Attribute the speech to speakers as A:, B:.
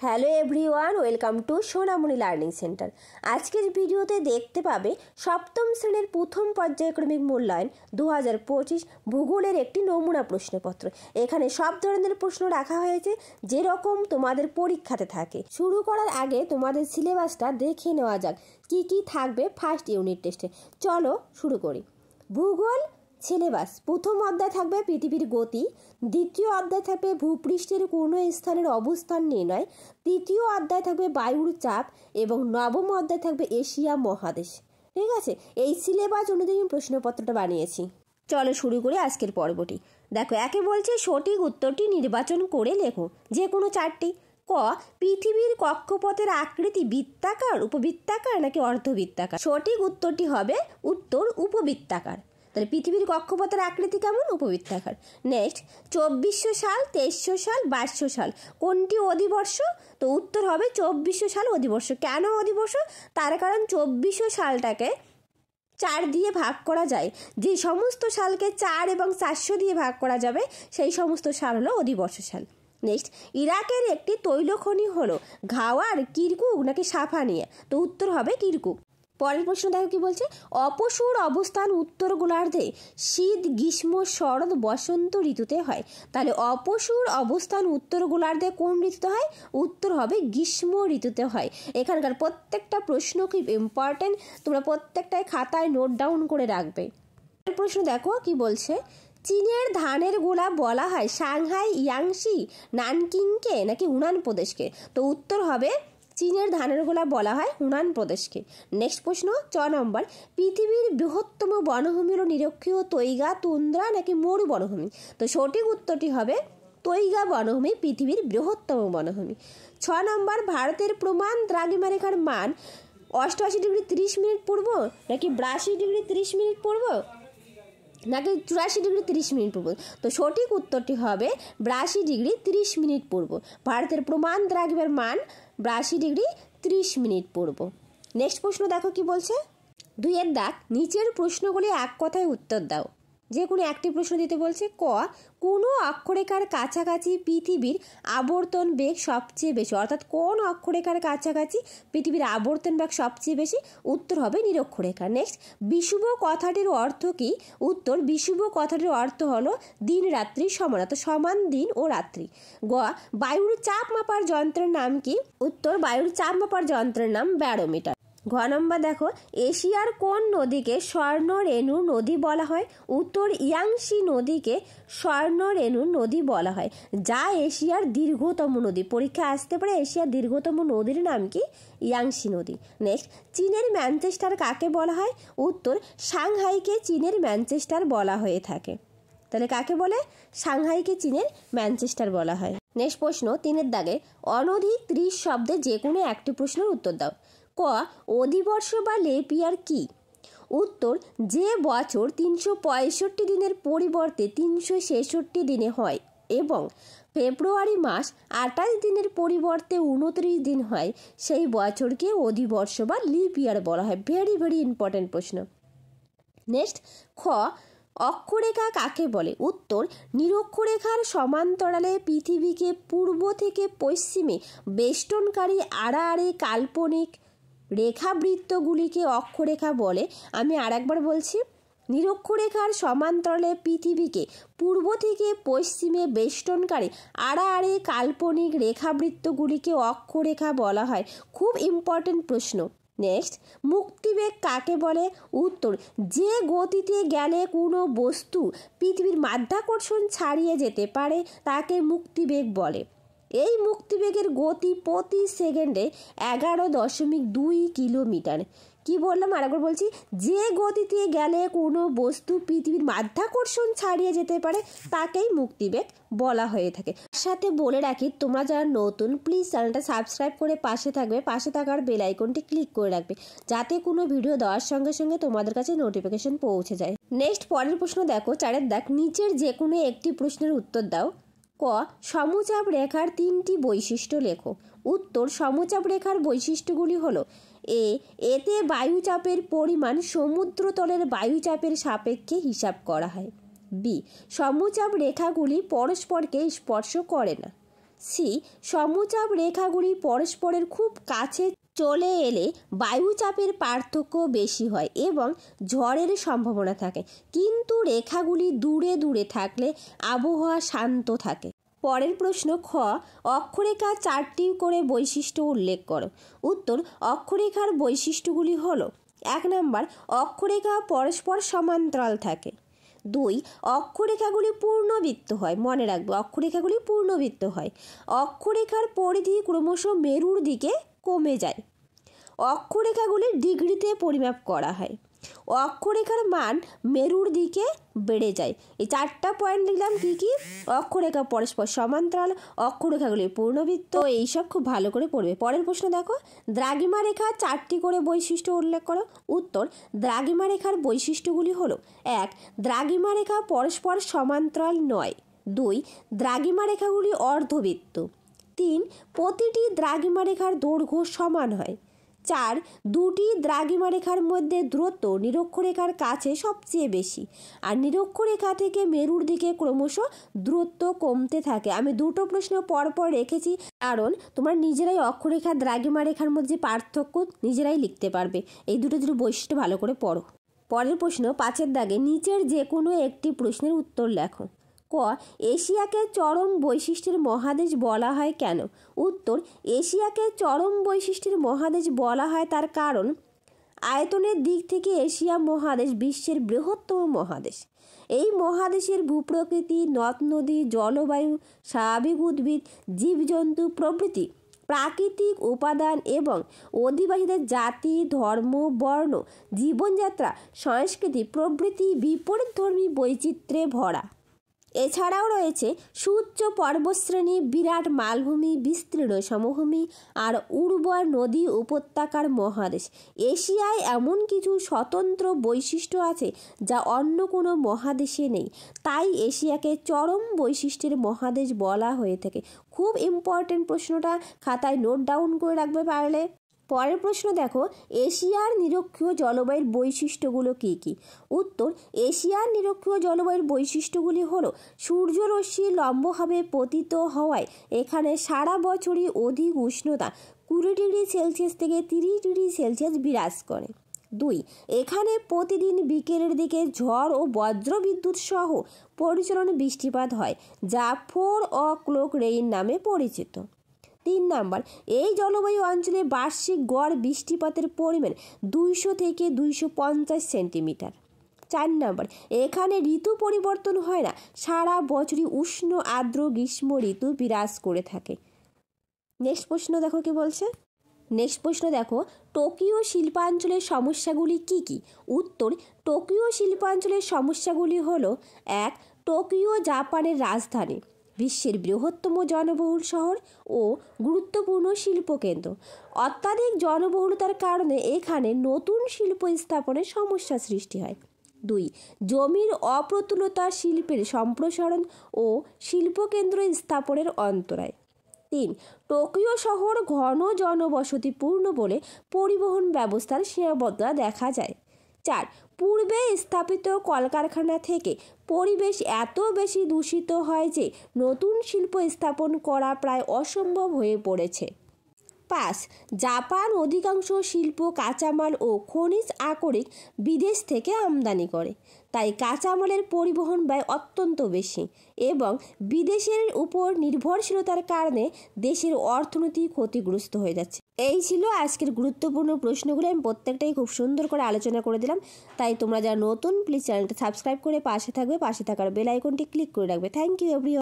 A: Hello everyone, welcome to Sonamoni learning centre. আজকের ভিডিওতে দেখতে পাবে সপ্তম শ্রেণীর প্রথম পর্যায়ক্রমিক মূল্যায়ন 2025 ভূগোলের একটি নমুনা প্রশ্নপত্র। এখানে সব ধরনের প্রশ্ন রাখা হয়েছে যেরকম তোমাদের পরীক্ষাতে থাকে। শুরু করার আগে তোমাদের সিলেবাসটা দেখে নেওয়া যাক কি কি থাকবে ফার্স্ট ইউনিট টেস্টে। চলো শুরু করি। ভূগোল সিলেবাস প্রথম অধ্যায় থাকবে পৃথিবীর গতি, দ্বিতীয় অধ্যায় থাকবে ভূপৃষ্ঠের কোনো স্থানের অবস্থান নির্ণয়, তৃতীয় অধ্যায় থাকবে বায়ুর চাপ এবং নবম অধ্যায় থাকবে এশিয়া মহাদেশ। ঠিক আছে, এই সিলেবাস অনুযায়ী প্রশ্নপত্রটা বানিয়েছি। চলো শুরু করি আজকের পর্বটি। দেখো, একে বলছে সঠিক উত্তরটি নির্বাচন করে লেখো যে কোনো চারটি। ক, পৃথিবীর কক্ষপথের আকৃতি বৃত্তাকার, উপবৃত্তাকার নাকি অর্ধবৃত্তাকার? সঠিক উত্তরটি হবে উত্তর উপবৃত্তাকার। তাহলে পৃথিবীর কক্ষপথের আকৃতি কেমন? উপবৃত্তাকার। নেক্সট, 2400 সাল, 2300 সাল, 2200 সাল কোনটি অধিবর্ষ? তো উত্তর হবে 2400 সাল অধিবর্ষ। কেন অধিবর্ষ? তার কারণ 2400 সালটাকে 4 দিয়ে ভাগ করা যায়। যে সমস্ত সালকে 4 এবং 400 দিয়ে ভাগ করা যাবে সেই সমস্ত সাল হলো অধিবর্ষ সাল। নেক্সট, ইরাকের একটি তৈলখনি হলো ঘাওয়ার, কিরকুক নাকি সাফানিয়া? তো উত্তর হবে কিরকুক। পরের প্রশ্ন দেখো কি বলছে, অপসূর অবস্থান উত্তর গোলার্ধে শীত, গ্রীষ্ম, শরৎ, বসন্ত ঋতুতে হয়। তাহলে অপসূর অবস্থান উত্তর গোলার্ধে কোন ঋতুতে হয়? উত্তর হবে গ্রীষ্ম ঋতুতে হয়। এখানকার প্রত্যেকটা প্রশ্ন খুব ইম্পর্টেন্ট, তোমরা প্রত্যেকটাই খাতায় নোট ডাউন করে রাখবে। প্রশ্ন দেখো কি বলছে, চীনের ধানের গোলা বলা হয় সাংহাই, ইয়াংশি, নানকিংকে নাকি হুনান প্রদেশকে? তো উত্তর হবে চীনের ধানের গোলা বলা হয় হুনান প্রদেশকে। নেক্সট প্রশ্ন 6 নম্বর, পৃথিবীর বৃহত্তম বনভূমি হলো নিরক্ষীয়, তৈগা, তুন্দ্রা নাকি মরু বনভূমি? তো সঠিক উত্তরটি হবে তৈগা বনভূমি পৃথিবীর বৃহত্তম বনভূমি। 6 নম্বর, ভারতের প্রমাণ দ্রাঘিমারেখার মান 88 ডিগ্রি 30 মিনিট পূর্ব নাকি 82 ডিগ্রি 30 মিনিট পূর্ব নাকি 84 ডিগ্রি 30 মিনিট পূর্ব? তো সঠিক উত্তরটি হবে 82 ডিগ্রি 30 মিনিট পূর্ব। ভারতের প্রমাণ দ্রাঘিমার মান 82 ডিগ্রি 30 মিনিট পূর্ব। নেক্সট প্রশ্ন দেখো কি বলছে, 2 দাগ, নিচের প্রশ্নগুলি এক কথায় উত্তর দাও। যে কোনো একটি প্রশ্ন দিতে বলছে। ক, কোনো অক্ষরেখার কাছাকাছি পৃথিবীর আবর্তন বেগ সবচেয়ে বেশি? অর্থাৎ কোন অক্ষরেখার কাছাকাছি পৃথিবীর আবর্তন বেগ সবচেয়ে বেশি? উত্তর হবে নিরক্ষরেখা। নেক্সট, বিষুব কথাটির অর্থ কি? উত্তর বিষুব কথাটির অর্থ হলো দিন রাত্রি সমান, অর্থাৎ সমান দিন ও রাত্রি। গ, বায়ুর চাপ মাপার যন্ত্রের নাম কি? উত্তর বায়ুর চাপ মাপার যন্ত্রের নাম ব্যারোমিটার। ঘ নম্বর দেখো, এশিয়ার কোন নদীকে স্বর্ণরেণু নদী বলা হয়? উত্তর ইয়াংশি নদীকে স্বর্ণরেণু নদী বলা হয়, যা এশিয়ার দীর্ঘতম নদী। পরীক্ষা আসতে পারে এশিয়ার দীর্ঘতম নদীর নাম কি? ইয়াংশি নদী। নেক্সট, চীনের ম্যানচেস্টার কাকে বলা হয়? উত্তর সাংহাইকে চীনের ম্যানচেস্টার বলা হয়ে থাকে। তাহলে কাকে বলে? সাংহাইকে চীনের ম্যানচেস্টার বলা হয়। নেক্সট প্রশ্ন 3 দাগে, অনধিক 30 শব্দে যে কোনো একটি প্রশ্নের উত্তর দাও। ক, অধিবর্ষ বা লেপ ইয়ার কি? উত্তর যে বছর 365 দিনের পরিবর্তে 366 দিনে হয় এবং ফেব্রুয়ারি মাস 28 দিনের পরিবর্তে 29 দিন হয় সেই বছরকে অধিবর্ষ বা লিপ ইয়ার বলা হয়। ভেরি ভেরি ইম্পর্টেন্ট প্রশ্ন। নেক্সট, খ, অক্ষরেখা কাকে বলে? উত্তর নিরক্ষরেখার সমান্তরালে পৃথিবীকে পূর্ব থেকে পশ্চিমে বেষ্টনকারী আড়াআড়ি কাল্পনিক রেখাবৃত্তগুলিকে অক্ষরেখা বলে। আমি আরেকবার বলছি, নিরক্ষরেখার সমান্তরালে পৃথিবীকে পূর্ব থেকে পশ্চিমে বেষ্টনকারী আড়াআড়ি কাল্পনিক রেখাবৃত্তগুলিকে অক্ষরেখা বলা হয়। খুব ইম্পর্টেন্ট প্রশ্ন। নেক্সট, মুক্তিবেগ কাকে বলে? উত্তর যে গতিতে গেলে কোনো বস্তু পৃথিবীর মাধ্যাকর্ষণ ছাড়িয়ে যেতে পারে তাকে মুক্তিবেগ বলে। এই মুক্তিবেগের গতি প্রতি সেকেন্ডে 11.2 কিলোমিটার। কি বললাম আরেকবার বলছি, যে গতিতে গেলে কোনো বস্তু পৃথিবীর মাধ্যাকর্ষণ ছাড়িয়ে যেতে পারে তাকেই মুক্তিবেগ বলা হয়ে থাকে। সাথে বলে রাখি, তোমরা যারা নতুন প্লিজ চ্যানেলটা সাবস্ক্রাইব করে পাশে থাকবে, পাশে থাকার বেল আইকনটি ক্লিক করে রাখবে যাতে কোনো ভিডিও দেওয়ার সঙ্গে সঙ্গে তোমাদের কাছে নোটিফিকেশন পৌঁছে যায়। নেক্সট পরের প্রশ্ন দেখো 4 দাগ, নিচের যে কোনো একটি প্রশ্নের উত্তর দাও। ক, সমচাপ রেখার 3টি বৈশিষ্ট্য লেখো। উত্তর সমচাপ রেখার বৈশিষ্ট্যগুলি হলো এতে বায়ুচাপের পরিমাণ সমুদ্রতলের বায়ুচাপের সাপেক্ষে হিসাব করা হয়। বি, সমচাপ রেখাগুলি পরস্পরকে স্পর্শ করে না। সি, সমচাপ রেখাগুলি পরস্পরের খুব কাছে চলে এলে বায়ুচাপের পার্থক্য বেশি হয় এবং ঝড়ের সম্ভাবনা থাকে, কিন্তু রেখাগুলি দূরে দূরে থাকলে আবহাওয়া শান্ত থাকে। পরের প্রশ্ন খ, অক্ষরেখা 4টি করে বৈশিষ্ট্য উল্লেখ করো। উত্তর, অক্ষরেখার বৈশিষ্ট্যগুলি হলো: 1 নাম্বার, অক্ষরেখা পরস্পর সমান্তরাল থাকে। 2, অক্ষরেখাগুলি পূর্ণবৃত্ত হয়। মনে রাখবে, অক্ষরেখাগুলি পূর্ণবৃত্ত হয়। অক্ষরেখার পরিধি ক্রমশ মেরুর দিকে কমে যায়। অক্ষরেখাগুলি ডিগ্রিতে পরিমাপ করা হয়। অক্ষরেখার মান মেরুর দিকে বেড়ে যায়। এই 4টা পয়েন্ট লিখলাম। কি কি? অক্ষরেখা পরস্পর সমান্তরাল, অক্ষরেখাগুলি পূর্ণবৃত্ত, এইসব খুব ভালো করে পড়বে। পরের প্রশ্ন দেখো, দ্রাঘিমা রেখা 4টি করে বৈশিষ্ট্য উল্লেখ করো। উত্তর, দ্রাঘিমা রেখার বৈশিষ্ট্যগুলি হলো: 1, দ্রাঘিমা রেখা পরস্পর সমান্তরাল নয়। 2, দ্রাঘিমা রেখাগুলি অর্ধবৃত্ত। 3, প্রতিটি দ্রাঘিমা রেখার দৈর্ঘ্য সমান হয়। 4, দুটি দ্রাঘিমা রেখার মধ্যে দূরত্ব নিরক্ষরেখার কাছে সবচেয়ে বেশি, আর নিরক্ষরেখা থেকে মেরুর দিকে ক্রমশ দূরত্ব কমতে থাকে। আমি দুটো প্রশ্ন পরপর রেখেছি, কারণ তোমরা নিজেরাই অক্ষরেখা দ্রাঘিমা রেখার মধ্যে পার্থক্য নিজেরাই লিখতে পারবে। এই দুটো বৈশিষ্ট্য ভালো করে পড়ো। পরের প্রশ্ন 5-এর দাগে নিচের যে কোনো একটি প্রশ্নের উত্তর লেখো। ক, এশিয়াকে চরম বৈশিষ্ট্যের মহাদেশ বলা হয় কেন? উত্তর, এশিয়াকে চরম বৈশিষ্ট্যের মহাদেশ বলা হয় তার কারণ: আয়তনের দিক থেকে এশিয়া মহাদেশ বিশ্বের বৃহত্তম মহাদেশ। এই মহাদেশের ভূপ্রকৃতি, নদ নদী, জলবায়ু, স্বাভাবিক উদ্ভিদ, জীবজন্তু প্রভৃতি প্রাকৃতিক উপাদান এবং অধিবাসীদের জাতি, ধর্ম, বর্ণ, জীবনযাত্রা, সংস্কৃতি প্রভৃতি বিপরীতধর্মী বৈচিত্র্যে ভরা। এছাড়াও রয়েছে সুউচ্চ পর্বতশ্রেণী, বিরাট মালভূমি, বিস্তীর্ণ সমভূমি আর উর্বর নদী উপত্যকার মহাদেশ। এশিয়ায় এমন কিছু স্বতন্ত্র বৈশিষ্ট্য আছে যা অন্য কোনো মহাদেশে নেই, তাই এশিয়াকে চরম বৈশিষ্ট্যের মহাদেশ বলা হয়ে থাকে। খুব ইম্পর্টেন্ট প্রশ্নটা, খাতায় নোট ডাউন করে রাখবে পারলে। পরের প্রশ্ন দেখো, এশিয়ার নিরক্ষীয় জলবায়ুর বৈশিষ্ট্যগুলো কী কী? উত্তর, এশিয়ার নিরক্ষীয় জলবায়ুর বৈশিষ্ট্যগুলি হলো: সূর্যরশ্মি লম্বভাবে পতিত হওয়ায় এখানে সারা বছরই অধিক উষ্ণতা 20 ডিগ্রি সেলসিয়াস থেকে 30 ডিগ্রি সেলসিয়াস বিরাজ করে। 2, এখানে প্রতিদিন বিকেলের দিকে ঝড় ও বজ্রবিদ্যুৎ সহ পরিচালন বৃষ্টিপাত হয়, যা 4 o'clock রেইন নামে পরিচিত। 3 নাম্বার, এই জলবায়ু অঞ্চলে বার্ষিক গড় বৃষ্টিপাতের পরিমাণ 200 থেকে 250 সেন্টিমিটার। 4 নাম্বার, এখানে ঋতু পরিবর্তন হয় না, সারা বছরই উষ্ণ আর্দ্র গ্রীষ্ম ঋতু বিরাজ করে থাকে। নেক্সট প্রশ্ন দেখো কি বলছে। নেক্সট প্রশ্ন দেখো, টোকিও শিল্পাঞ্চলের সমস্যাগুলি কি কি? উত্তর, টোকিও শিল্পাঞ্চলের সমস্যাগুলি হলো: 1, টোকিও জাপানের রাজধানী, বিশ্বের বৃহত্তম জনবহুল শহর ও গুরুত্বপূর্ণ শিল্পকেন্দ্র। অত্যাধিক জনবহুলতার কারণে এখানে নতুন শিল্প স্থাপনের সমস্যা সৃষ্টি হয়। 2, জমির অপ্রতুলতা শিল্পের সম্প্রসারণ ও শিল্পকেন্দ্র স্থাপনের অন্তরায়। 3, টোকিও শহর ঘন জনবসতিপূর্ণ বলে পরিবহন ব্যবস্থার সীমাবদ্ধতা দেখা যায়। 4, পূর্বে স্থাপিত কলকারখানা থেকে পরিবেশ এত বেশি দূষিত হয় যে নতুন শিল্প স্থাপন করা প্রায় অসম্ভব হয়ে পড়েছে। 5, জাপান অধিকাংশ শিল্প কাঁচামাল ও খনিজ আকরিক বিদেশ থেকে আমদানি করে, তাই কাঁচামালের পরিবহন ব্যয় অত্যন্ত বেশি এবং বিদেশের উপর নির্ভরশীলতার কারণে দেশের অর্থনীতি ক্ষতিগ্রস্ত হয়ে যাচ্ছে। এই ছিল আজকের গুরুত্বপূর্ণ প্রশ্নগুলো। আমি প্রত্যেকটাই খুব সুন্দর করে আলোচনা করে দিলাম, তাই তোমরা যারা নতুন প্লিজ চ্যানেলটা সাবস্ক্রাইব করে পাশে থাকবে, পাশে থাকার বেল আইকনটি ক্লিক করে রাখবে। Thank you everyone.